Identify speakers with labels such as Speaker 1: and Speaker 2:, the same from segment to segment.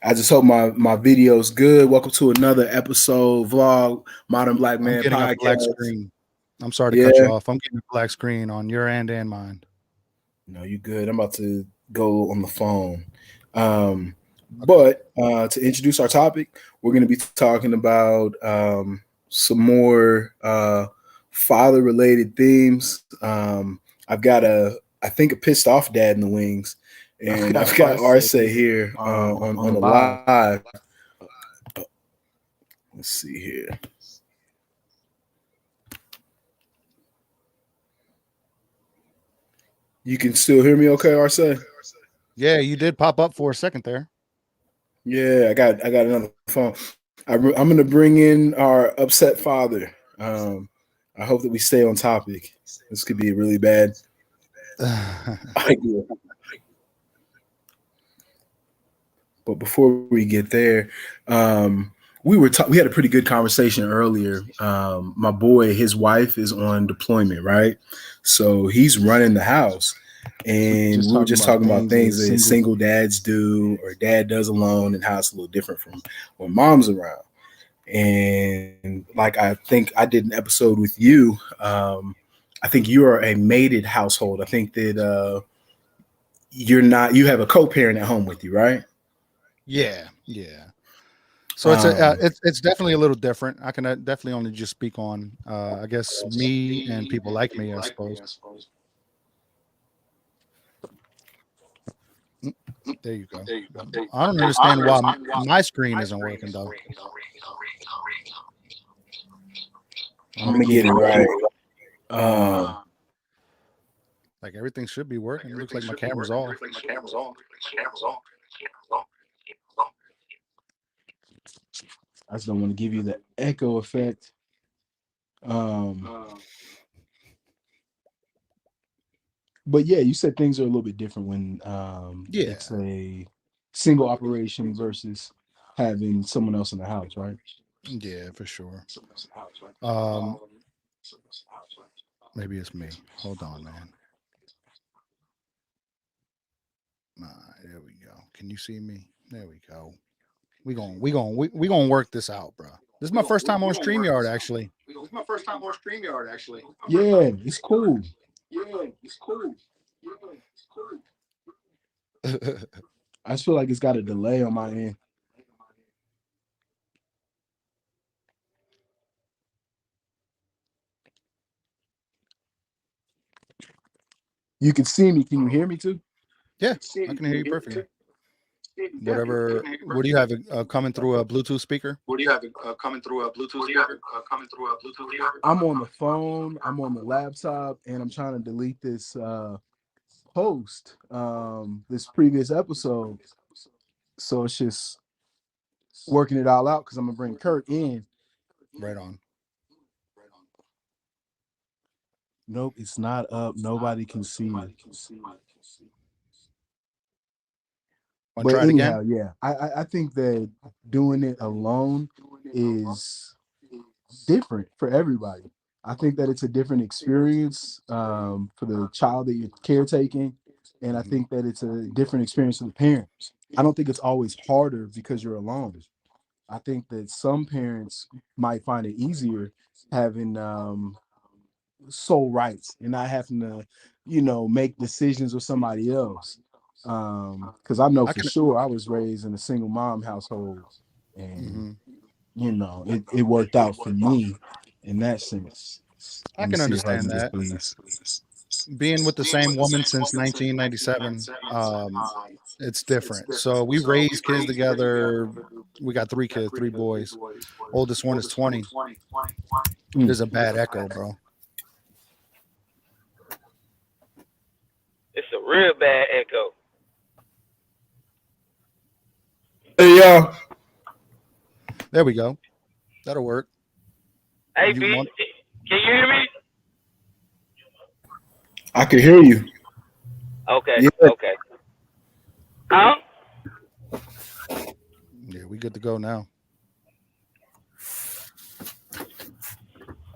Speaker 1: I just hope my video's good. Welcome to another episode vlog, Modern Black
Speaker 2: I'm
Speaker 1: Man
Speaker 2: getting a black
Speaker 1: Podcast.
Speaker 2: screen. I'm sorry to cut you
Speaker 1: Yeah,
Speaker 2: off. I'm getting a black screen on your end and mine.
Speaker 1: no, you good. I'm about to go on the phone.
Speaker 2: Okay.
Speaker 1: But to introduce our topic, we're going to be talking about some more father-related themes. I've got I think, a pissed off dad in the wings, and I've got Arce here on the live. Let's see here. You can still hear me, okay, Arce?
Speaker 2: Yeah, you did pop up for a second there.
Speaker 1: Yeah, I got another phone. I'm gonna bring in our upset father. I hope that we stay on topic. This could be a really bad idea. But before we get there, we had a pretty good conversation earlier. My boy, his wife is on deployment, right? So he's running the house, and we were just talking about things that single dads do or dad does alone, and how it's a little different from when mom's around. And like, I think I did an episode with you. I think you are a mated household. I think that you have a co-parent at home with you, right?
Speaker 2: yeah. So
Speaker 1: Um,
Speaker 2: it's definitely a little different. I can definitely only just speak on I guess me and people like me, I suppose. Mm, There you go. I don't understand why my screen isn't working though. I'm
Speaker 1: I'm
Speaker 2: gonna
Speaker 1: gonna
Speaker 2: get
Speaker 1: get
Speaker 2: it
Speaker 1: it
Speaker 2: right.
Speaker 1: right. Um,
Speaker 2: Like everything should be working. It looks like my camera's off.
Speaker 1: I just don't want to give you the echo effect. Um, but yeah, you said things are a little bit different when
Speaker 2: Yeah,
Speaker 1: it's a single operation versus having someone else in the house, right?
Speaker 2: yeah, for sure. Um, Maybe it's me. Hold on, man. There we go. Can you see me? There we go. We gonna work this out, bro. This is my first time on StreamYard, actually.
Speaker 1: Yeah, it's cool. I just feel like it's got a delay on my end. You can see me. Can you hear me too?
Speaker 2: Yeah, I can hear you perfectly. Whatever. What do you have coming through a Bluetooth speaker?
Speaker 1: I'm on the phone. I'm on the laptop, and I'm trying to delete this post, this previous episode. So it's just working it all out because I'm gonna bring Kurt in.
Speaker 2: Right on.
Speaker 1: Nope, it's not up. Nobody can see it.
Speaker 2: Want to
Speaker 1: But
Speaker 2: try it
Speaker 1: anyhow,
Speaker 2: again?
Speaker 1: yeah, I think that doing it alone is different for everybody. I think that it's a different experience for the child that you're caretaking, and I
Speaker 2: Hmm.
Speaker 1: think that it's a different experience for the parents. I don't think it's always harder because you're alone. I think that some parents might find it easier having sole rights and not having to, make decisions with somebody else. Because I know
Speaker 2: I
Speaker 1: for
Speaker 2: can.
Speaker 1: sure I was raised in a single mom household, and
Speaker 2: Hmm.
Speaker 1: it worked out for me in that sense.
Speaker 2: I
Speaker 1: Let me
Speaker 2: can
Speaker 1: see if I
Speaker 2: understand
Speaker 1: can get
Speaker 2: that.
Speaker 1: these.
Speaker 2: Being with the same woman since 1997, it's different. So we raised kids together. We got three kids, three boys. Oldest one is 20.
Speaker 1: Mm.
Speaker 2: There's a bad echo, bro.
Speaker 3: It's a real bad echo.
Speaker 1: Hey, y'all.
Speaker 2: There we go. That'll work.
Speaker 3: Hey,
Speaker 2: You
Speaker 3: B,
Speaker 2: want?
Speaker 3: can you hear me?
Speaker 1: I can hear you.
Speaker 3: Okay,
Speaker 1: Yeah.
Speaker 3: okay. Huh?
Speaker 2: Yeah, we good to go now.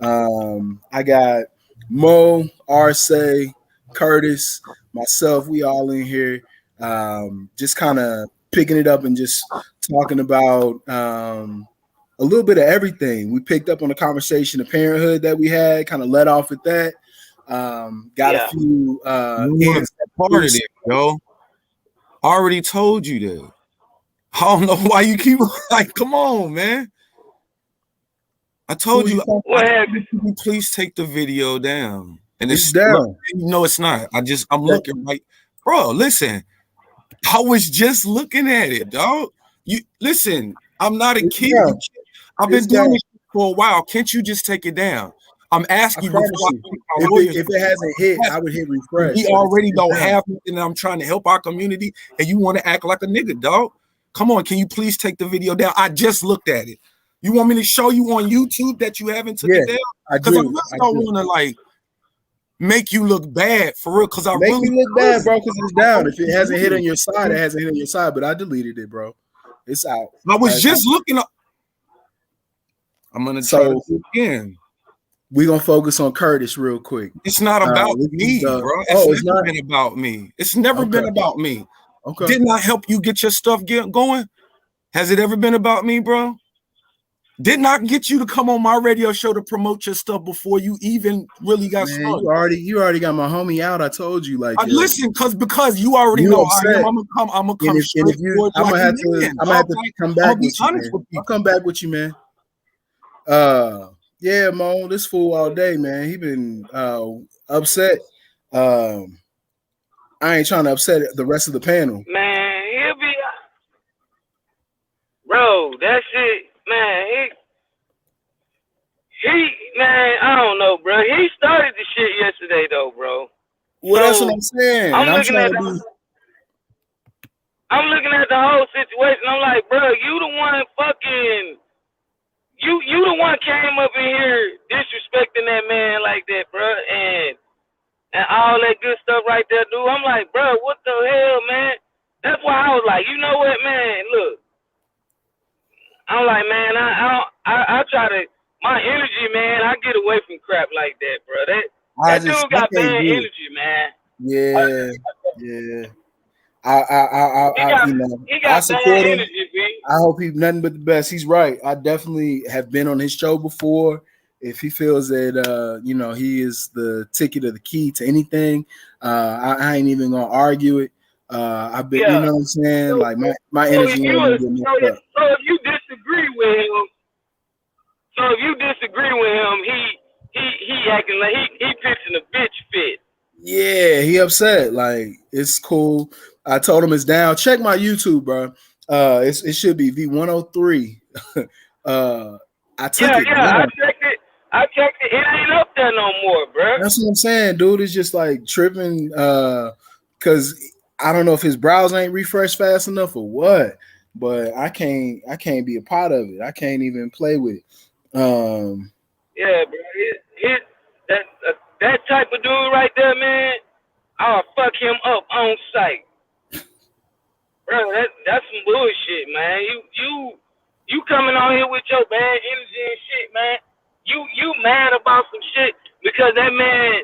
Speaker 1: I got Mo, Arce, Curtis, myself. We all in here. Just kind of picking it up and just talking about a little bit of everything. We picked up on the conversation of parenthood that we had, kind of let off with that. Got a few
Speaker 4: part of it, yo. I already told you that. I don't know why you keep like, come on, man. I told you, please take the video down. And it's down. No, it's not. I'm looking like, bro, listen. I was just looking at it, dog. You listen, I'm not a kid. I've been doing this for a while. Can't you just take it down? I'm asking you.
Speaker 1: If it hasn't hit, I would hit refresh.
Speaker 4: We already don't have nothing, and I'm trying to help our community, and you want to act like a nigga, dog. Come on, can you please take the video down? I just looked at it. You want me to show you on YouTube that you haven't took it down? Because I really don't want to like make you look bad for real. Because I
Speaker 1: make
Speaker 4: really
Speaker 1: me look bad, bro. Because it's down. If it hasn't hit on your side, it hasn't hit on your side. But I deleted it, bro. It's out.
Speaker 4: I was just looking up. I'm gonna try to do it again.
Speaker 1: We're gonna focus on Curtis real quick.
Speaker 4: It's not about me, bro. It's never been about me. It's never been about me. Okay. Didn't I help you get your stuff going? Has it ever been about me, bro? Didn't I get you to come on my radio show to promote your stuff before you even really got started?
Speaker 1: You already got my homie out. I told you, like,
Speaker 4: listen, because you already know I am. I'm gonna come straight forward.
Speaker 1: I'm gonna have to come back with you, man. I'll come back with you, man. Yeah, Mo, this fool all day, man. He been upset. I ain't trying to upset the rest of the panel.
Speaker 3: Man, he'll be, bro. That shit, man. He, man. I don't know, bro. He started the shit yesterday, though, bro.
Speaker 1: Well, that's what I'm saying.
Speaker 3: I'm looking at the whole situation. I'm like, bro, you the one fucking. You the one came up in here disrespecting that man like that, bro, and all that good stuff right there, dude. I'm like, bro, what the hell, man? That's why I was like, you know what, man? Look, I'm like, man, I try to my energy, man. I get away from crap like that, bro. That dude got bad energy, man.
Speaker 1: Yeah. I support him. I hope he's nothing but the best. He's right. I definitely have been on his show before. If he feels that he is the ticket or the key to anything, I ain't even gonna argue it. I've been, you know what I'm saying? So, like my energy.
Speaker 3: So if you disagree with him, he acting like he pitching a bitch fit.
Speaker 1: Yeah, he upset. Like, it's cool. I told him it's down. Check my YouTube, bro. It should be V103. I took it.
Speaker 3: Yeah, I checked it. It ain't up there no more, bro.
Speaker 1: That's what I'm saying, dude. It's just like tripping. Because I don't know if his browser ain't refreshed fast enough or what. But I can't be a part of it. I can't even play with it.
Speaker 3: Yeah, bro. That type of dude right there, man. I'll fuck him up on sight. Bro, that's some bullshit, man. You coming on here with your bad energy and shit, man. You mad about some shit because that man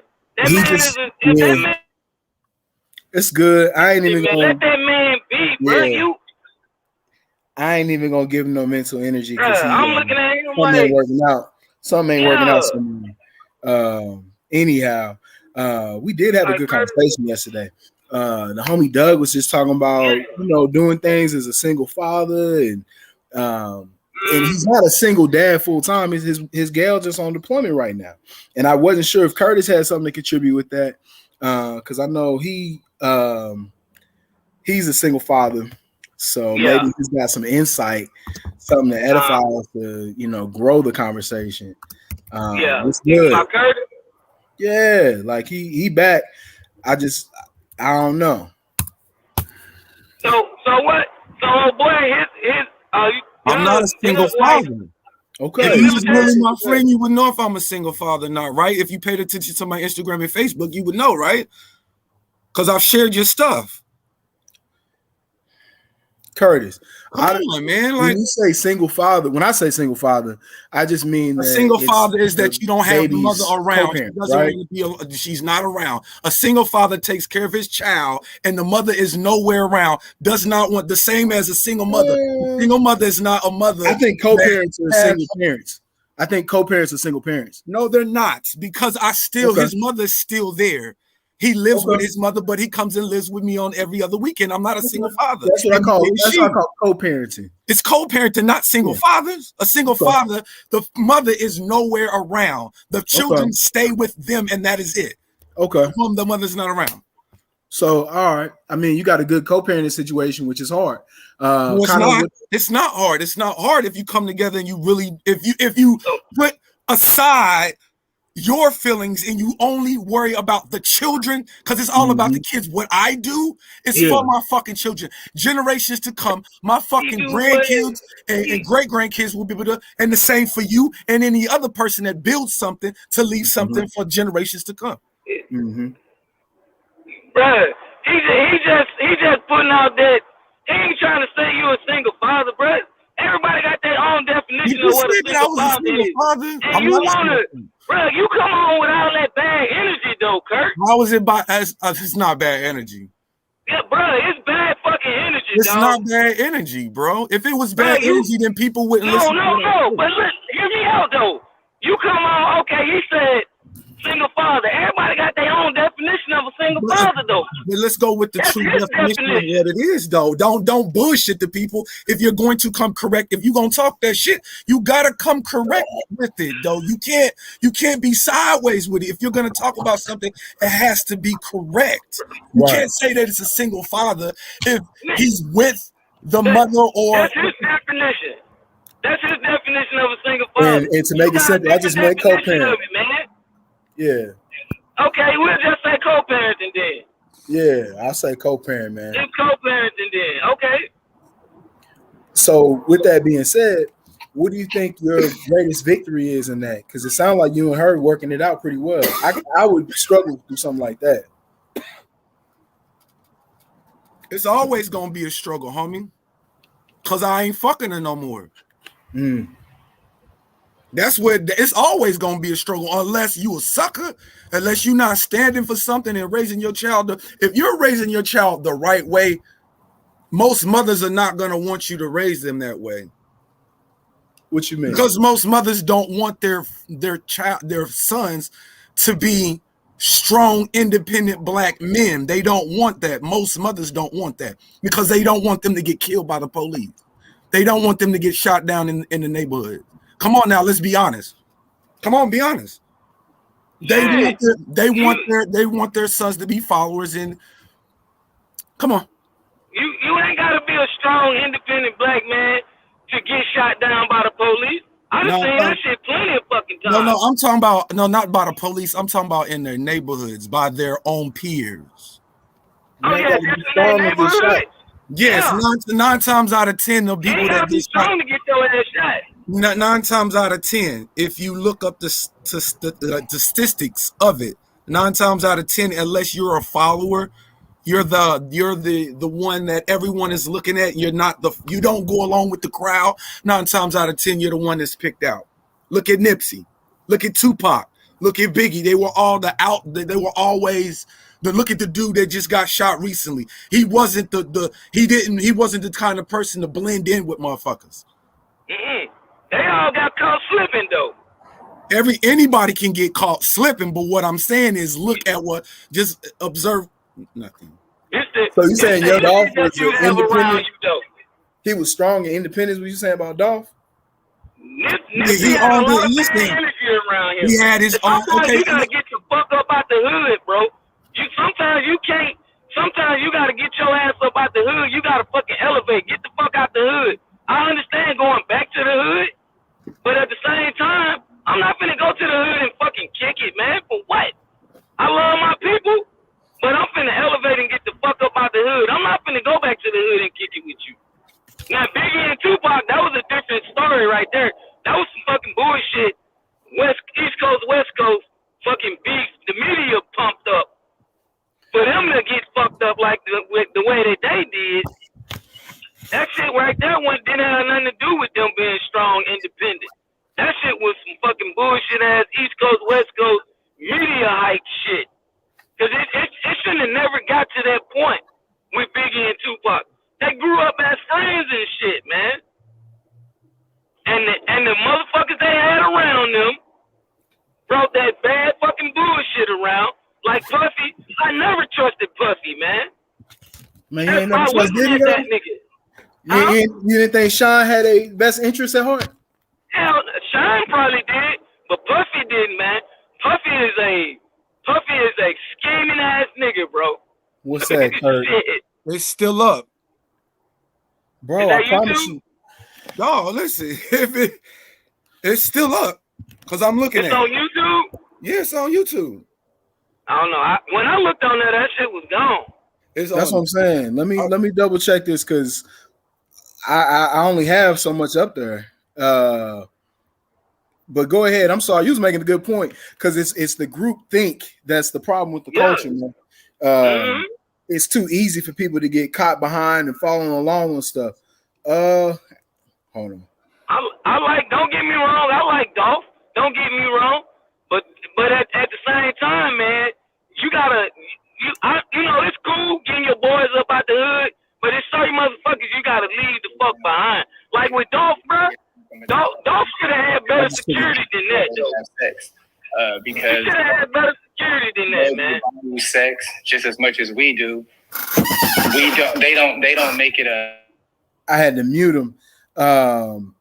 Speaker 1: it's good. I ain't even gonna
Speaker 3: let that man be, bro.
Speaker 1: Yeah. I ain't even gonna give him no mental energy because
Speaker 3: I'm looking at him
Speaker 1: something ain't working out. Something ain't working out somewhere. Anyhow, we did have a good conversation yesterday. The homie Doug was just talking about, doing things as a single father, and he's not a single dad full time. His gal just on deployment right now, and I wasn't sure if Curtis had something to contribute with that, because I know he's a single father, so maybe he's got some insight, something to edify us to grow the conversation. It's good. Yeah, like he back. I don't know.
Speaker 3: So what? So boy, his
Speaker 4: I'm not a single father.
Speaker 1: Okay.
Speaker 4: If you was really my friend, you would know if I'm a single father or not, right? If you paid attention to my Instagram and Facebook, you would know, right? Because I've shared your stuff.
Speaker 1: Curtis,
Speaker 4: Come on, man.
Speaker 1: when
Speaker 4: Like,
Speaker 1: you say single father, when I say single father, I just mean
Speaker 4: a
Speaker 1: that
Speaker 4: single
Speaker 1: it's
Speaker 4: father is that you don't have the
Speaker 1: baby's
Speaker 4: mother around. She
Speaker 1: co-parent,
Speaker 4: doesn't
Speaker 1: right?
Speaker 4: want to be. She's not around. A single father takes care of his child, and the mother is nowhere around. Does not want the same as a single mother. A single mother is not a mother.
Speaker 1: I think co-parents are
Speaker 4: that has-
Speaker 1: single parents. I think co-parents are single parents.
Speaker 4: No, they're not, because his mother's still there. He lives with his mother, but he comes and lives with me on every other weekend. I'm not a single father.
Speaker 1: That's what I call co-parenting.
Speaker 4: It's co-parenting, not single fathers. A single father, the mother is nowhere around. The children stay with them, and that is it.
Speaker 1: Okay.
Speaker 4: The mother's not around.
Speaker 1: So, all right. I mean, you got a good co-parenting situation, which is hard.
Speaker 4: No, it's not. It's not hard. It's not hard if you come together and you really, if you put aside your feelings and you only worry about the children, because it's all about the kids. What I do is for my fucking children, generations to come. My fucking grandkids and great grandkids will be able to, and the same for you and any other person that builds something to leave something for generations to come.
Speaker 3: Bruh, he just putting out that he ain't trying to say you a single father, bruh. Everybody got their own definition of what a single father is. And you wanna, bro, you come on with all that bad energy though, Kurt.
Speaker 4: How is it it's not bad energy.
Speaker 3: Yeah, bro, it's bad fucking energy,
Speaker 4: It's
Speaker 3: dog.
Speaker 4: not bad energy, bro. If it was bad energy, then people wouldn't listen.
Speaker 3: No. But listen, hear me out though. You come on, okay, he said single father. Everybody got their own definition of a single father, though.
Speaker 4: But let's go with the true definition of what it is, though. Don't bullshit the people. If you're going to come correct, if you're gonna talk that shit, you gotta come correct with it, though. You can't be sideways with it. If you're gonna talk about something, it has to be correct. You can't say that it's a single father if he's with the mother or.
Speaker 3: That's his definition. That's his definition of a single father.
Speaker 1: And to make it simple, I just meant co-parent. Yeah.
Speaker 3: Okay, we'll just say co-parenting then.
Speaker 1: Yeah, I'll say co-parent, man.
Speaker 3: It's co-parenting then. Okay.
Speaker 1: So with that being said, what do you think your greatest victory is in that? Because it sounds like you and her working it out pretty well. I would struggle to do something like that.
Speaker 4: It's always gonna be a struggle, homie. Cause I ain't fucking her no more. That's where it's always gonna be a struggle, unless you a sucker, unless you're not standing for something and raising your child. If you're raising your child the right way, most mothers are not gonna want you to raise them that way.
Speaker 1: What you mean?
Speaker 4: Because most mothers don't want their sons to be strong, independent black men. They don't want that. Most mothers don't want that because they don't want them to get killed by the police. They don't want them to get shot down in the neighborhood. Come on now, let's be honest. Come on, be honest. They want their sons to be followers, and come on.
Speaker 3: You ain't gotta be a strong, independent black man to get shot down by the police. I've seen that shit plenty of fucking times.
Speaker 4: No, I'm talking about not by the police. I'm talking about in their neighborhoods, by their own peers.
Speaker 3: Oh yeah, just in their neighborhood.
Speaker 4: Yes,
Speaker 3: yeah.
Speaker 4: nine times out of 10, the people that
Speaker 3: get strong to get your ass shot.
Speaker 4: 9 times out of 10, if you look up the statistics of it, 9 times out of 10, unless you're a follower, you're the one that everyone is looking at. You don't go along with the crowd. 9 times out of 10, you're the one that's picked out. Look at Nipsey. Look at Tupac. Look at Biggie. They were all they were always. Look at the dude that just got shot recently. He wasn't he wasn't the kind of person to blend in with motherfuckers.
Speaker 3: They all got caught slipping though.
Speaker 4: Anybody can get caught slipping, but what I'm saying is look at just observe nothing.
Speaker 1: So you saying your Dolph was independent? He was strong and independent. What you saying about Dolph?
Speaker 3: He had a lot of energy around here.
Speaker 4: He had his own.
Speaker 3: Okay, you gotta get the fuck up out the hood, bro. Sometimes you can't. Sometimes you gotta get your ass up out the hood. You gotta fucking elevate. Get the fuck out the hood. I understand going back to the hood, but at the same time, I'm not finna go to the hood and fucking kick it, man. For what? I love my people, but I'm finna elevate and get the fuck up out the hood. I'm not finna go back to the hood and kick it with you. Now, Biggie and Tupac, that was a different story right there. That was some fucking bullshit. East Coast, West Coast, fucking beef. The media pumped up. For them to get fucked up like the way that they did, That shit right there didn't have nothing to do with them being strong, independent. That shit was some fucking bullshit ass East Coast, West Coast media hype shit. Cause it shouldn't have never got to that point with Biggie and Tupac. They grew up as friends and shit, man. And the motherfuckers they had around them brought that bad fucking bullshit around. Like Puffy, I never trusted Puffy, man.
Speaker 1: Man, you ain't never trusted Diddy,
Speaker 3: that nigga. Huh?
Speaker 1: You didn't think Sean had a best interest at heart?
Speaker 3: Hell, Sean probably did, but Puffy didn't, man. Puffy is a scheming ass nigga, bro.
Speaker 1: What's that, Kurt?
Speaker 4: It's still up.
Speaker 1: Bro, I promise you.
Speaker 4: No, listen. It's still up. Because I'm looking at it.
Speaker 3: It's on YouTube?
Speaker 4: Yeah, it's on YouTube.
Speaker 3: I don't know. When I looked on there, that shit was gone.
Speaker 1: That's what I'm saying. Let me double check this because I only have so much up there. But go ahead. I'm sorry. You was making a good point because it's the group think that's the problem with the culture, man. It's too easy for people to get caught behind and following along with stuff. Hold on.
Speaker 3: I like. Don't get me wrong. I like Dolph. Don't get me wrong. But at the same time, man, you gotta. You know, it's cool getting your boys up out the hood, but it's certain motherfuckers you gotta leave the fuck behind. Like with Dolph, bro. Dolph should have had better security than that, though.
Speaker 5: Because
Speaker 3: he should have had better security than that, man.
Speaker 5: Do sex just as much as we do. They don't make it a.
Speaker 1: I had to mute him.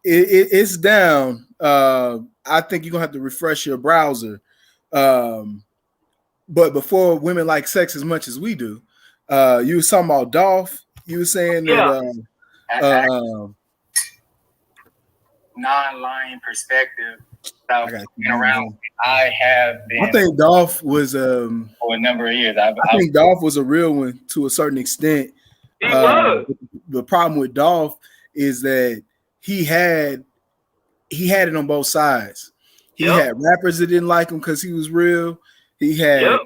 Speaker 1: It's down. I think you're gonna have to refresh your browser. But before women like sex as much as we do, you was talking about Dolph. You were saying that
Speaker 5: non-lying perspective about being around. I have been.
Speaker 1: I think Dolph was
Speaker 5: for a number of years.
Speaker 1: I think Dolph was a real one to a certain extent.
Speaker 3: He was.
Speaker 1: The problem with Dolph is that he had it on both sides. He had rappers that didn't like him because he was real. He had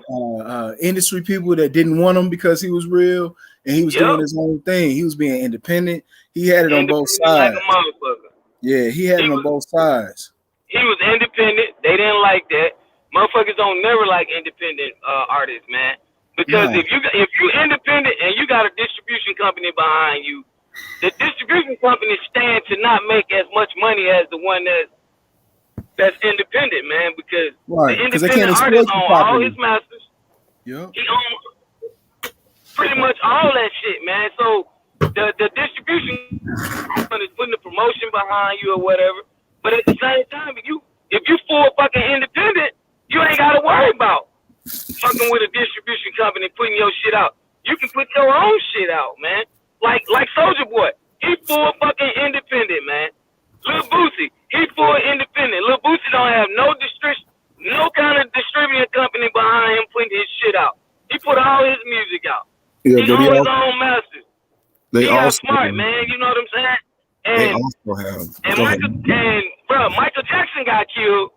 Speaker 1: industry people that didn't want him because he was real, and he was doing his own thing. He was being independent. He had it on both sides.
Speaker 3: Like a motherfucker.
Speaker 1: Yeah, he had it on both sides.
Speaker 3: He was independent. They didn't like that. Motherfuckers don't never like independent artists, man. Because if you independent and you got a distribution company behind you, the distribution company stand to not make as much money as the one that's independent, man. Because the independent artist owns all his masters.
Speaker 1: Yeah.
Speaker 3: He owns pretty much all that shit, man. So the distribution company is putting the promotion behind you or whatever. But at the same time, if you full fucking independent, you ain't gotta worry about fucking with a distribution company putting your shit out. You can put your own shit out, man. Like Soulja Boy, he full fucking independent, man. Lil Boosie, he full independent. Lil Boosie don't have no kind of distributing company behind him putting his shit out. He put all his music out.
Speaker 1: Yeah,
Speaker 3: he owns his own masters.
Speaker 1: They
Speaker 3: all
Speaker 1: also
Speaker 3: smart, man. You know what I'm saying? And,
Speaker 1: they also have.
Speaker 3: Michael Jackson got killed.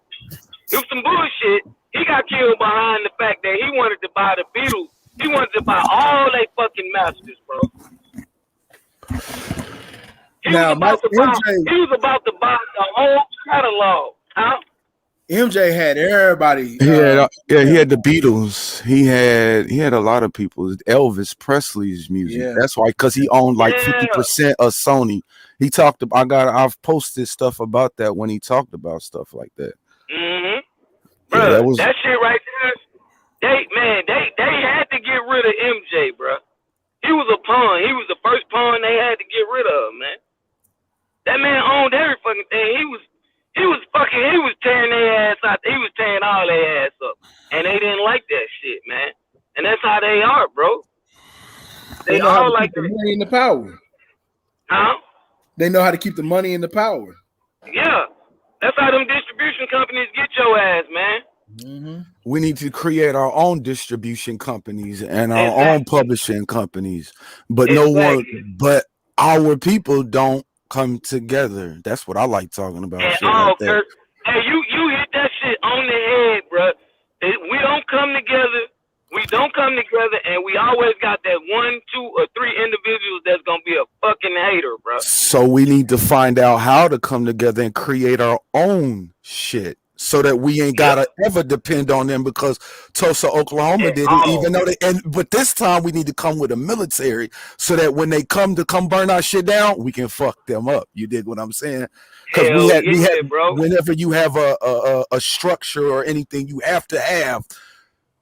Speaker 3: It was some bullshit. He got killed behind the fact that he wanted to buy the Beatles. He wanted to buy all they fucking masters, bro. He was about to buy the whole catalog, huh?
Speaker 1: MJ had everybody.
Speaker 4: He had the Beatles. He had a lot of people. Elvis Presley's music.
Speaker 1: Yeah.
Speaker 4: That's why, because he owned like 50% of Sony. He talked about. I've posted stuff about that when he talked about stuff like that.
Speaker 3: Mm-hmm. Bro, that shit right there. They had to get rid of MJ, bro. He was a pawn. He was the first pawn they had to get rid of, man. That man owned every fucking thing. He was tearing their ass out. He was tearing all their ass up. And they didn't like that shit, man. And that's how they are, bro. They all like
Speaker 1: the money and the power.
Speaker 3: Huh?
Speaker 1: They know how to keep the money and the power.
Speaker 3: Yeah. That's how them distribution companies get your ass, man.
Speaker 1: Mm-hmm.
Speaker 4: We need to create our own distribution companies and our own publishing companies. But but our people don't come together. That's what I like talking about.
Speaker 3: And
Speaker 4: shit like that.
Speaker 3: Hey, you hit that shit on the head, bro. We don't come together. we don't come together, and we always got that 1, 2, or 3 individuals that's gonna be a fucking hater, bro.
Speaker 6: So we need to find out how to come together and create our own shit, so that we ain't gotta ever depend on them, because Tulsa, Oklahoma did it, even though but this time we need to come with a military, so that when they come burn our shit down, we can fuck them up. You dig what I'm saying? Because we had bro. Whenever you have a structure or anything, you have to have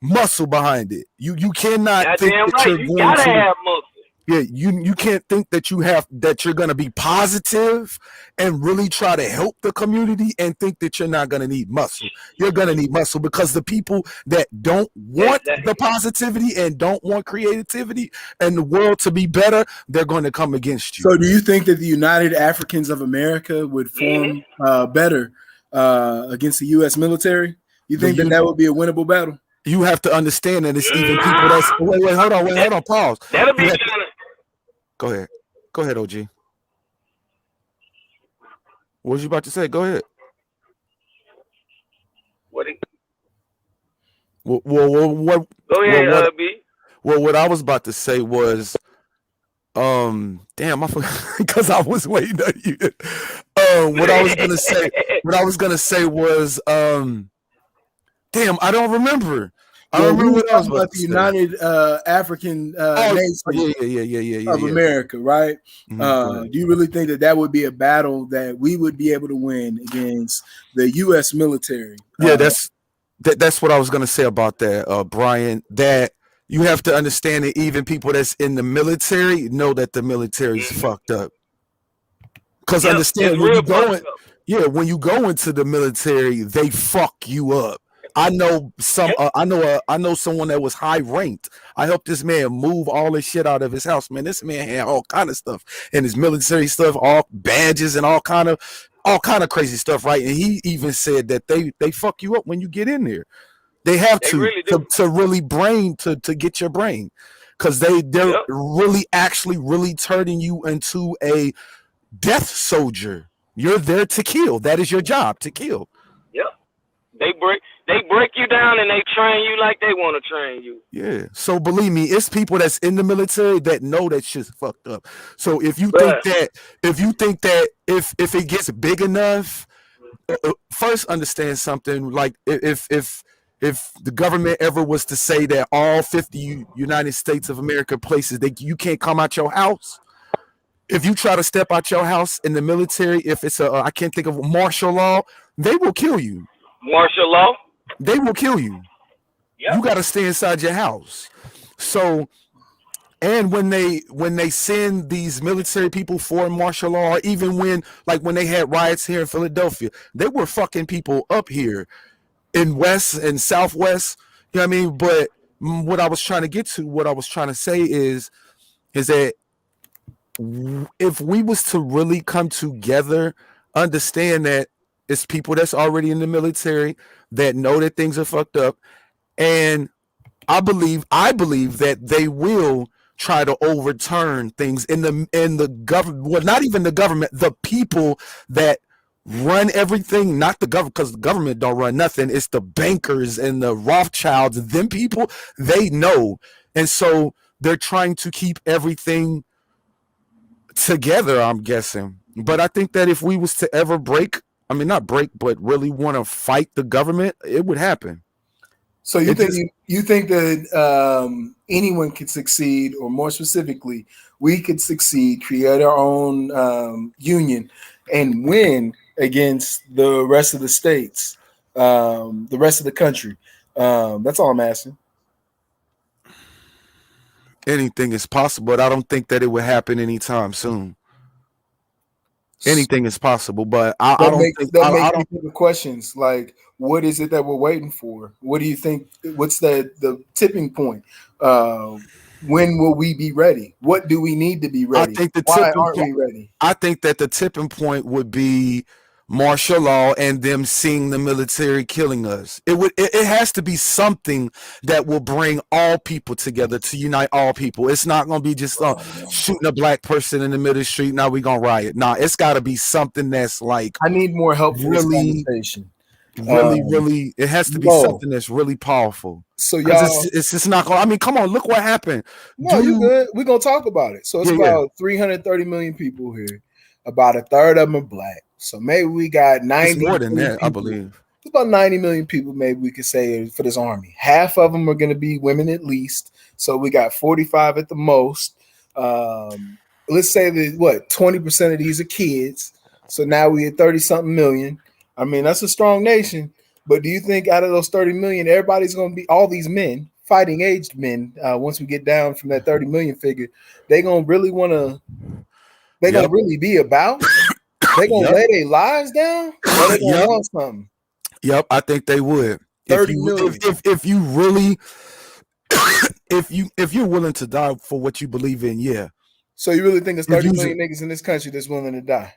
Speaker 6: muscle behind it. You cannot think that you're going
Speaker 3: gotta have muscle.
Speaker 6: Yeah, you can't think that you're gonna be positive and really try to help the community and think that you're not gonna need muscle. You're gonna need muscle, because the people that don't want the positivity and don't want creativity and the world to be better, they're going to come against you.
Speaker 1: So do you think that the United Africans of America would form better against the U.S. military? You think that would be a winnable battle?
Speaker 6: You have to understand that it's even people that's hold on, pause.
Speaker 3: That'll be
Speaker 6: Go ahead, OG. What was you about to say? Go ahead.
Speaker 3: What?
Speaker 6: Go
Speaker 3: ahead, B.
Speaker 6: Well, what I was about to say was, damn, I forgot, because I was waiting on you. What I was gonna say was, damn, I don't remember. I remember what I was about
Speaker 1: the United African Nation of America, right? Do you really think that would be a battle that we would be able to win against the U.S. military?
Speaker 6: Yeah, that's what I was gonna say about that, Brian. That you have to understand that even people that's in the military know that the military is fucked up. Because understand when you go into the military, they fuck you up. I know I know someone that was high ranked. I helped this man move all his shit out of his house. Man, this man had all kind of stuff and his military stuff, all badges and all kind of crazy stuff, right? And he even said that they fuck you up when you get in there. They have to get your brain, because they're really turning you into a death soldier. You're there to kill. That is your job, to kill.
Speaker 3: Yep. They break you down and they train you like they want to train you.
Speaker 6: Yeah. So believe me, it's people that's in the military that know that shit's fucked up. So if you think that if it gets big enough, first understand something. Like if the government ever was to say that all 50 United States of America places that you can't come out your house, if you try to step out your house in the military, if it's I can't think of martial law, they will kill you.
Speaker 3: Martial law?
Speaker 6: They will kill you. Yep. You got to stay inside your house. So, and when they send these military people for martial law, or even when they had riots here in Philadelphia, they were fucking people up here in West and Southwest. You know what I mean? But what I was trying to say is that if we was to really come together, understand that it's people that's already in the military that know that things are fucked up, and I believe that they will try to overturn things in the government. Well, not even the government, the people that run everything, not the government, because the government don't run nothing. It's the bankers and the Rothschilds. Them people, they know, and so they're trying to keep everything together, I'm guessing. But I think that if we was to ever not break, but really want to fight the government, it would happen.
Speaker 1: So you think that anyone could succeed, or more specifically, we could succeed, create our own union, and win against the rest of the states, the rest of the country? That's all I'm asking.
Speaker 6: Anything is possible, but I don't think that it would happen anytime soon. Anything is possible, but I don't think the questions like, what is it that we're waiting for? What do you think? What's the tipping point? When will we be ready? What do we need to be ready? Why aren't we ready? I think that the tipping point would be martial law and them seeing the military killing us. It has to be something that will bring all people together, to unite all people. It's not going to be just shooting a black person in the middle of the street. Now we're going to riot. Nah, it's got to be something that's like,
Speaker 1: I need more help for this conversation.
Speaker 6: Really, it has to be something that's really powerful.
Speaker 1: So y'all,
Speaker 6: it's just not going. I mean, come on, look what happened.
Speaker 1: No, you good. We're gonna talk about it. So it's about 330 million people here. About a third of them are black. So maybe we got 90.
Speaker 6: It's more than that,
Speaker 1: people.
Speaker 6: I believe.
Speaker 1: It's about 90 million people. Maybe we could say for this army. Half of them are going to be women at least. So we got 45 at the most. Let's say that 20% of these are kids. So now we at 30 something million. I mean, that's a strong nation. But do you think out of those 30 million, everybody's going to be all these men, fighting aged men, once we get down from that 30 million figure, they going to really want to, they going to really be about, they going to lay their lives down, or they going to want something?
Speaker 6: Yep, I think they would.
Speaker 1: 30 million.
Speaker 6: If you really, if you're willing to die for what you believe in, yeah.
Speaker 1: So you really think there's 30 million niggas in this country that's willing to die?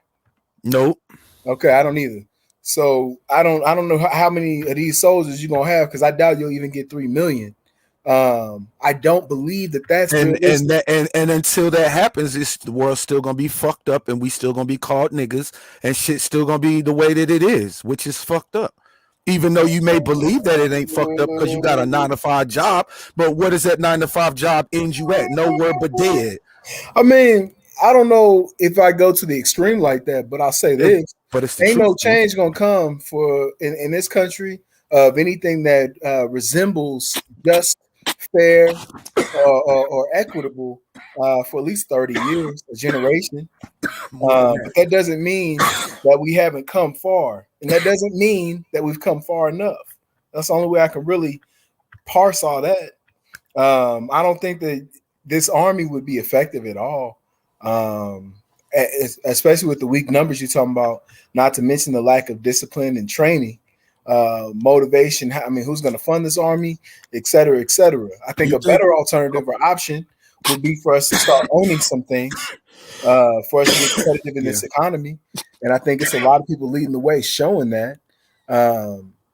Speaker 6: Nope.
Speaker 1: Okay, I don't either. So I don't know how many of these soldiers you're gonna have, because I doubt you'll even get 3 million. I don't believe that's
Speaker 6: and until that happens, the world's still gonna be fucked up, and we still gonna be called niggas, and shit's still gonna be the way that it is, which is fucked up. Even though you may believe that it ain't fucked up because you got a 9-to-5 job, but what does that 9-to-5 job end you at? Nowhere but dead.
Speaker 1: I mean, I don't know if I go to the extreme like that, but I'll say this:
Speaker 6: but it's
Speaker 1: ain't no change gonna come for in this country of anything that resembles just, fair, or equitable for at least 30 years, a generation. But that doesn't mean that we haven't come far, and that doesn't mean that we've come far enough. That's the only way I can really parse all that. I don't think that this army would be effective at all, especially with the weak numbers you're talking about, not to mention the lack of discipline and training, motivation. I mean, who's going to fund this army, et cetera, et cetera. I think a better alternative or option would be for us to start owning some things, for us to get competitive in this economy. And I think it's a lot of people leading the way showing that,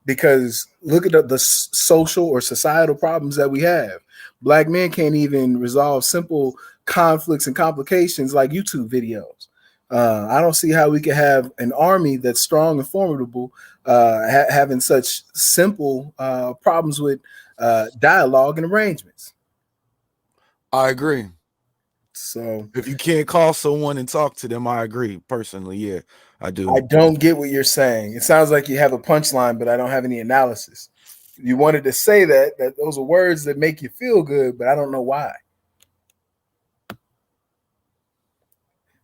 Speaker 1: because look at the social or societal problems that we have. Black men can't even resolve simple conflicts and complications like YouTube videos. I don't see how we can have an army that's strong and formidable, having such simple problems with dialogue and arrangements.
Speaker 6: I agree.
Speaker 1: So
Speaker 6: if you can't call someone and talk to them, I agree personally. Yeah, I do.
Speaker 1: I don't get what you're saying. It sounds like you have a punchline, but I don't have any analysis. You wanted to say that those are words that make you feel good, but I don't know why.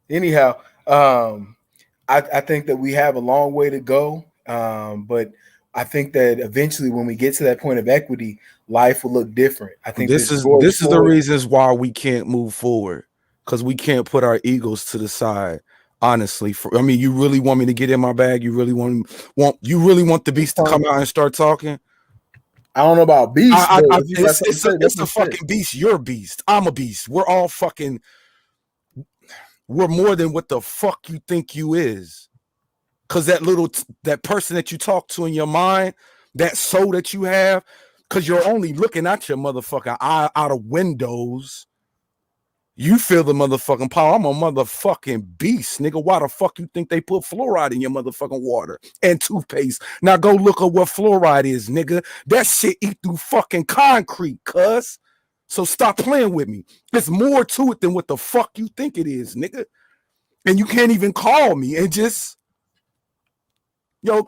Speaker 1: Anyhow, I think that we have a long way to go, but I think that eventually, when we get to that point of equity, life will look different. I think
Speaker 6: this is the reasons why we can't move forward, because we can't put our egos to the side. Honestly, I mean, you really want me to get in my bag? You really want the beast to come out and start talking?
Speaker 1: I don't know about beast.
Speaker 6: It's a fucking beast. You're a beast. I'm a beast. We're all fucking. We're more than what the fuck you think you is. Cause that person that you talk to in your mind, that soul that you have, cause you're only looking at your motherfucking eye out of windows. You feel the motherfucking power. I'm a motherfucking beast, nigga. Why the fuck you think they put fluoride in your motherfucking water and toothpaste? Now go look at what fluoride is, nigga. That shit eat through fucking concrete, cuz. So stop playing with me. There's more to it than what the fuck you think it is, nigga. And you can't even call me and just, yo.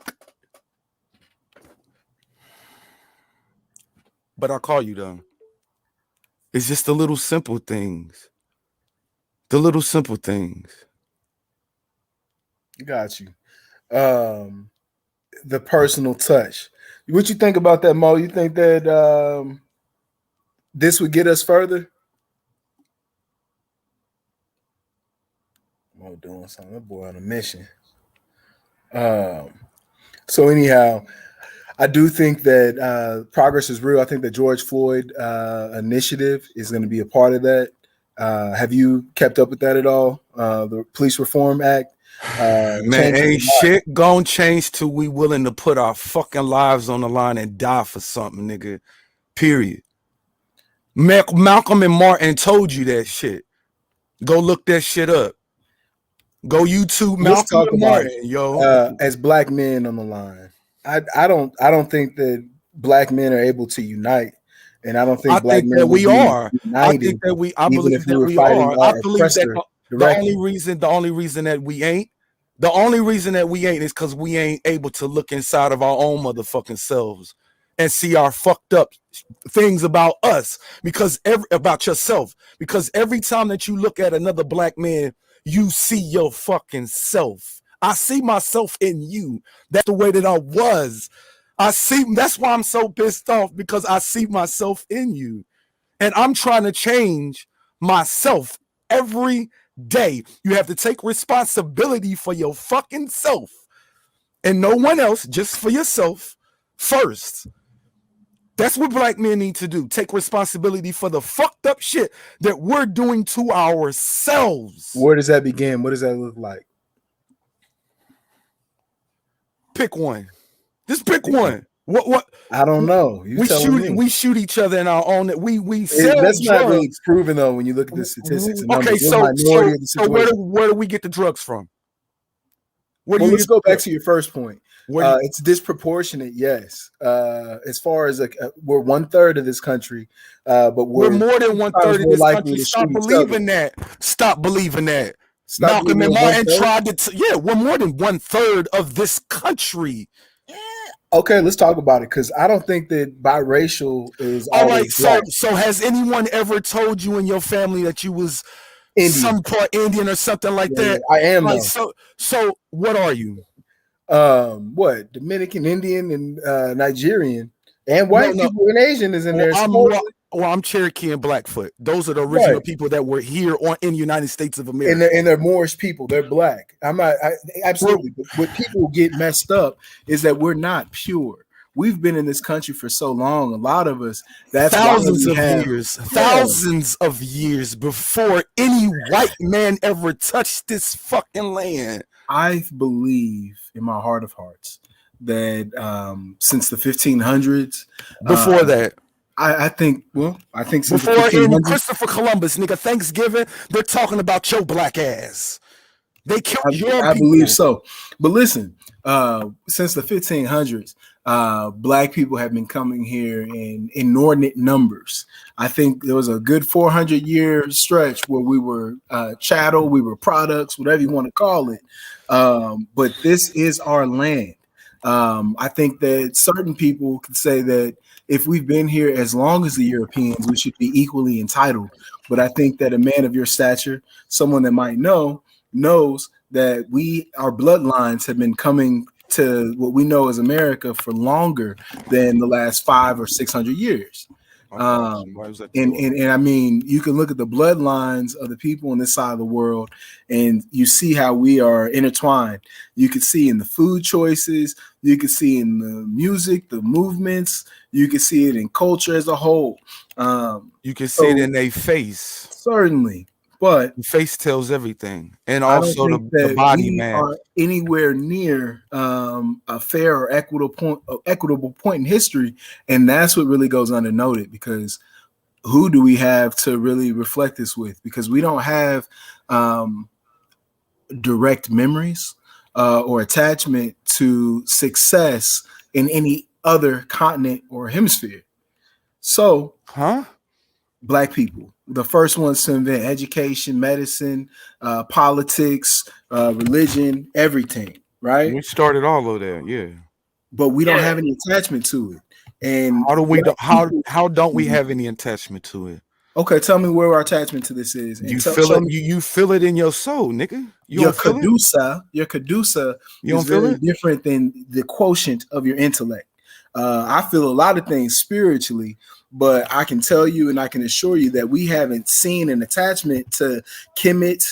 Speaker 6: But I'll call you though. It's just the little simple things. The little simple things.
Speaker 1: Got you. The personal touch. What you think about that, Mo? You think that this would get us further? Mo doing something. That boy on a mission. So anyhow, I do think that progress is real. I think the George Floyd initiative is going to be a part of that. Have you kept up with that at all? The Police Reform Act.
Speaker 6: Man, ain't shit gonna change till we willing to put our fucking lives on the line and die for something, nigga. Period. Malcolm and Martin told you that shit. Go look that shit up. Go YouTube Malcolm and Martin, yo.
Speaker 1: As black men on the line, I don't think that black men are able to unite, and I don't think black men
Speaker 6: that we
Speaker 1: would be
Speaker 6: are. I think
Speaker 1: united
Speaker 6: that I
Speaker 1: even
Speaker 6: believe
Speaker 1: if we
Speaker 6: that
Speaker 1: were
Speaker 6: we
Speaker 1: fighting
Speaker 6: are. I
Speaker 1: our
Speaker 6: believe that
Speaker 1: oppressor
Speaker 6: the
Speaker 1: directly.
Speaker 6: only reason that we ain't, is because we ain't able to look inside of our own motherfucking selves and see our fucked up things about us, about yourself. Because every time that you look at another black man, you see your fucking self. I see myself in you. That's the way that I was. That's why I'm so pissed off, because I see myself in you. And I'm trying to change myself every day. You have to take responsibility for your fucking self and no one else, just for yourself first. That's what black men need to do. Take responsibility for the fucked up shit that we're doing to ourselves.
Speaker 1: Where does that begin? What does that look like?
Speaker 6: Pick one. Just pick one. What?
Speaker 1: I don't know.
Speaker 6: We shoot each other in our own. We sell
Speaker 1: That's
Speaker 6: drugs.
Speaker 1: not really proven though when you look at the statistics and numbers.
Speaker 6: Okay, so where do we get the drugs from?
Speaker 1: Let's go back to your first point. It's disproportionate, yes. As far as we're 1/3 of this country, but we're
Speaker 6: more than 1/3 of this country. Stop believing that. Stop believing that. Malcolm and Martin tried to. We're more than 1/3 of this country.
Speaker 1: Okay, let's talk about it, because I don't think that biracial is
Speaker 6: all right.
Speaker 1: Black.
Speaker 6: So has anyone ever told you in your family that you was
Speaker 1: Indian,
Speaker 6: some part Indian or something like that?
Speaker 1: I am.
Speaker 6: Like, so what are you?
Speaker 1: What? Dominican, Indian, and Nigerian, and white people and Asian is in there.
Speaker 6: I'm Cherokee and Blackfoot. Those are the original people that were here in the United States of America.
Speaker 1: And they're Moorish people. They're black. Absolutely. But what people get messed up is that we're not pure. We've been in this country for so long. A lot of us, that's
Speaker 6: thousands of years before any white man ever touched this fucking land.
Speaker 1: I believe in my heart of hearts that since the 1500s,
Speaker 6: before that.
Speaker 1: I think since
Speaker 6: before in Christopher Columbus, nigga, Thanksgiving, they're talking about your black ass. They killed your people.
Speaker 1: I believe so. But listen, since the 1500s, black people have been coming here in inordinate numbers. I think there was a good 400-year stretch where we were chattel, we were products, whatever you want to call it. But this is our land. I think that certain people could say that if we've been here as long as the Europeans, we should be equally entitled. But I think that a man of your stature, someone that might knows that our bloodlines have been coming to what we know as America for longer than the last 500 or 600 years. And I mean, you can look at the bloodlines of the people on this side of the world, and you see how we are intertwined. You can see in the food choices, you can see in the music, the movements, you can see it in culture as a whole.
Speaker 6: You can see it in their face.
Speaker 1: Certainly. But
Speaker 6: the face tells everything, and also the body, man.
Speaker 1: Are anywhere near a fair or equitable point in history, and that's what really goes undernoted. Because who do we have to really reflect this with? Because we don't have direct memories or attachment to success in any other continent or hemisphere. So, Black people, the first ones to invent education, medicine, politics, religion, everything, right?
Speaker 6: We started all of that, yeah.
Speaker 1: But we don't have any attachment to it. And
Speaker 6: how don't we have any attachment to it?
Speaker 1: Okay, tell me where our attachment to this is. And
Speaker 6: you feel it. You feel it in your soul, nigga.
Speaker 1: Your cadusa is very different than the quotient of your intellect. I feel a lot of things spiritually, but I can tell you and I can assure you that we haven't seen an attachment to Kemet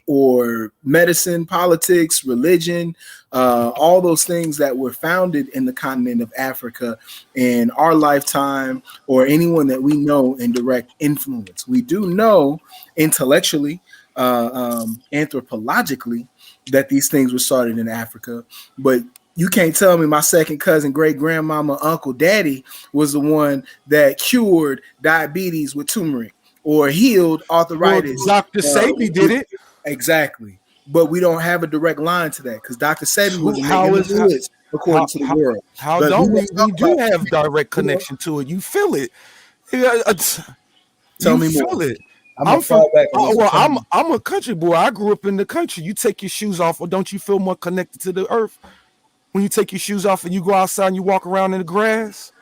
Speaker 1: or medicine, politics, religion, all those things that were founded in the continent of Africa in our lifetime, or anyone that we know in direct influence. We do know intellectually, anthropologically, that these things were started in Africa, but you can't tell me my second cousin, great grandmama, uncle, daddy was the one that cured diabetes with turmeric or healed arthritis.
Speaker 6: Well, Dr. Sebi did it.
Speaker 1: Exactly. But we don't have a direct line to that because Dr. Sebi was in the woods according to the world.
Speaker 6: How
Speaker 1: But
Speaker 6: don't
Speaker 1: we
Speaker 6: we?
Speaker 1: gonna
Speaker 6: We
Speaker 1: talk
Speaker 6: do
Speaker 1: about-
Speaker 6: have direct connection to it. You feel it. Yeah,
Speaker 1: Tell
Speaker 6: you
Speaker 1: me
Speaker 6: feel
Speaker 1: more.
Speaker 6: it.
Speaker 1: I'm
Speaker 6: I'm
Speaker 1: gonna
Speaker 6: from.
Speaker 1: fall back on this.
Speaker 6: Well,
Speaker 1: Tell me.
Speaker 6: I'm a country boy. I grew up in the country. You take your shoes off, or don't you feel more connected to the earth when you take your shoes off and you go outside and you walk around in the grass?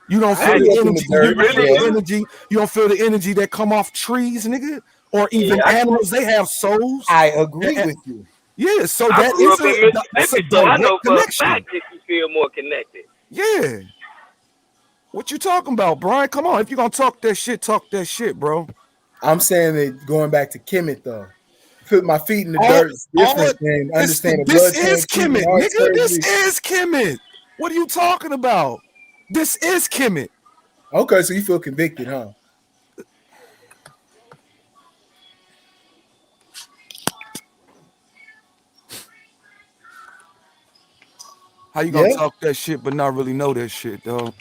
Speaker 6: You don't
Speaker 1: I
Speaker 6: feel
Speaker 1: grew
Speaker 6: the
Speaker 1: up in the
Speaker 6: energy. You
Speaker 1: dirt,
Speaker 6: don't feel
Speaker 1: yeah.
Speaker 6: the energy. You don't feel the energy that come off trees, nigga, or even
Speaker 3: Yeah, I grew
Speaker 6: animals. They have souls.
Speaker 1: I agree
Speaker 6: And-
Speaker 1: with you.
Speaker 6: Yeah, so
Speaker 3: I
Speaker 6: that
Speaker 3: grew
Speaker 6: is
Speaker 3: up in
Speaker 6: that's a
Speaker 3: Mississippi, so I know
Speaker 6: direct
Speaker 3: for a
Speaker 6: connection.
Speaker 3: fact that you feel more connected.
Speaker 6: Yeah. What you talking about, Brian? Come on. If you're gonna talk that shit, bro.
Speaker 1: I'm saying that going back to Kemet though, put my feet in the
Speaker 6: All,
Speaker 1: dirt is
Speaker 6: all
Speaker 1: different than
Speaker 6: this
Speaker 1: understanding
Speaker 6: this
Speaker 1: blood
Speaker 6: is
Speaker 1: transfusion,
Speaker 6: Kemet,
Speaker 1: heart
Speaker 6: nigga. This
Speaker 1: surgery.
Speaker 6: is Kemet. What are you talking about? This is Kemet.
Speaker 1: Okay, so you feel convicted, huh?
Speaker 6: How you gonna
Speaker 1: Yeah.
Speaker 6: talk that shit but not really know that shit, dog?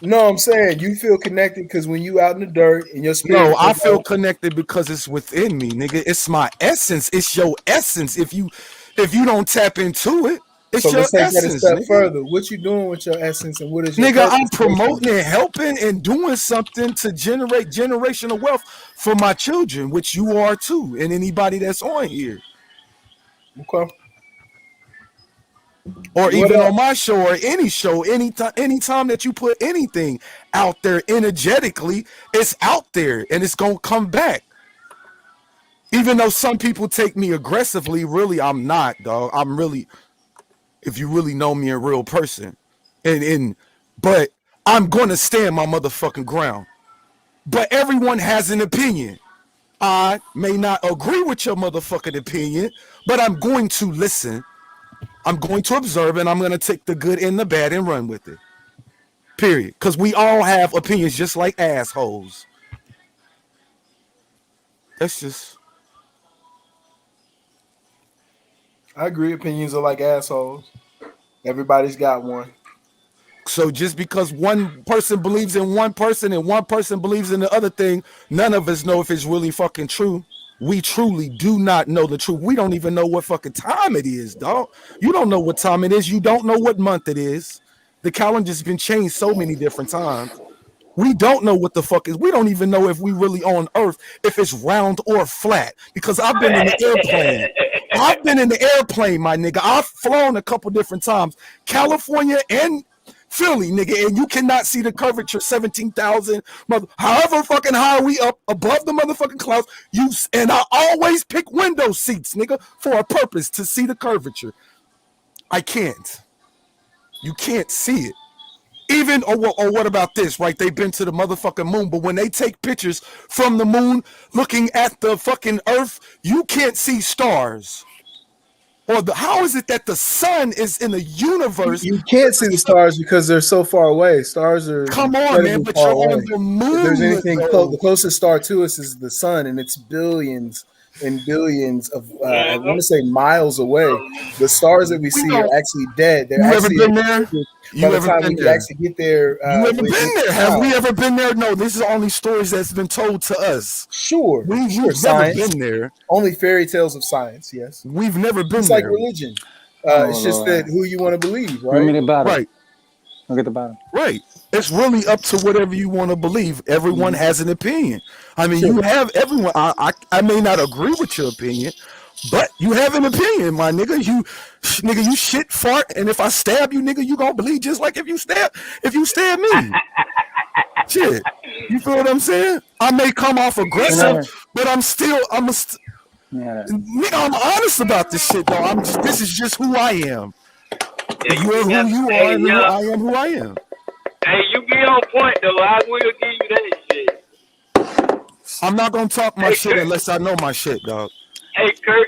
Speaker 1: No, I'm saying you feel connected because when you out in the dirt and your spirit.
Speaker 6: No, I feel connected because it's within me, nigga. It's my essence. It's your essence. If you don't tap into it, it's
Speaker 1: So
Speaker 6: your
Speaker 1: let's take that a
Speaker 6: essence,
Speaker 1: step
Speaker 6: nigga.
Speaker 1: further. What you doing with your essence and what is your
Speaker 6: Nigga,
Speaker 1: purpose?
Speaker 6: I'm promoting and helping and doing something to generate generational wealth for my children, which you are too, and anybody that's on here.
Speaker 1: Okay.
Speaker 6: Or
Speaker 1: What
Speaker 6: even
Speaker 1: up?
Speaker 6: on my show or any show, anytime that you put anything out there energetically, it's out there and it's gonna come back. Even though some people take me aggressively, really, I'm not, dog. I'm really, if you really know me, a real person. But I'm gonna stand my motherfucking ground. But everyone has an opinion. I may not agree with your motherfucking opinion, but I'm going to listen. I'm going to observe, and I'm going to take the good and the bad and run with it. Period. Because we all have opinions just like assholes. That's just...
Speaker 1: I agree. Opinions are like assholes. Everybody's got one.
Speaker 6: So just because one person believes in one person and one person believes in the other thing, none of us know if it's really fucking true. We truly do not know the truth. We don't even know what fucking time it is, dog. You don't know what time it is. You don't know what month it is. The calendar's been changed so many different times. We don't know what the fuck is. We don't even know if we really on Earth, if it's round or flat. Because I've been in the airplane. I've been in the airplane, my nigga. I've flown a couple different times. California and Philly, nigga, and you cannot see the curvature 17,000, however fucking high we up above the motherfucking clouds. And I always pick window seats, nigga, for a purpose, to see the curvature. I can't. You can't see it. Even, or what about this, right? They've been to the motherfucking moon, but when they take pictures from the moon looking at the fucking earth, you can't see stars. Or how is it that the sun is in the universe?
Speaker 1: You can't see the stars because they're so far away. Stars are
Speaker 6: Come on, man, but you're on the moon.
Speaker 1: If there's anything close, the closest star to us is the sun, and it's billions and billions of I want to say miles away. The stars that we see are actually dead. They're actually
Speaker 6: been there?
Speaker 1: By the time we actually get there,
Speaker 6: you ever been there? Have we ever been there? No, this is only stories that's been told to us.
Speaker 1: Sure,
Speaker 6: We've
Speaker 1: never
Speaker 6: been there.
Speaker 1: Only fairy tales of science. Yes,
Speaker 6: we've never been
Speaker 1: it's
Speaker 6: there.
Speaker 1: It's like religion. It's just that who you want to believe, right?
Speaker 6: Right.
Speaker 7: Look at the bottom.
Speaker 6: Right. It's really up to whatever you want to believe. Everyone has an opinion. I mean, you have everyone. I may not agree with your opinion, but you have an opinion, my nigga. You shit fart, and if I stab you, nigga, you gonna believe just like if you stab me. Shit. You feel what I'm saying? I may come off aggressive, but nigga, I'm honest about this shit, though. This is just who I am.
Speaker 3: Yeah,
Speaker 6: you are who you are, and I am who I am.
Speaker 3: Hey, you be on point, though. I will give you that shit.
Speaker 6: I'm not gonna talk my shit unless I know my shit, dog.
Speaker 3: Hey, Kurt,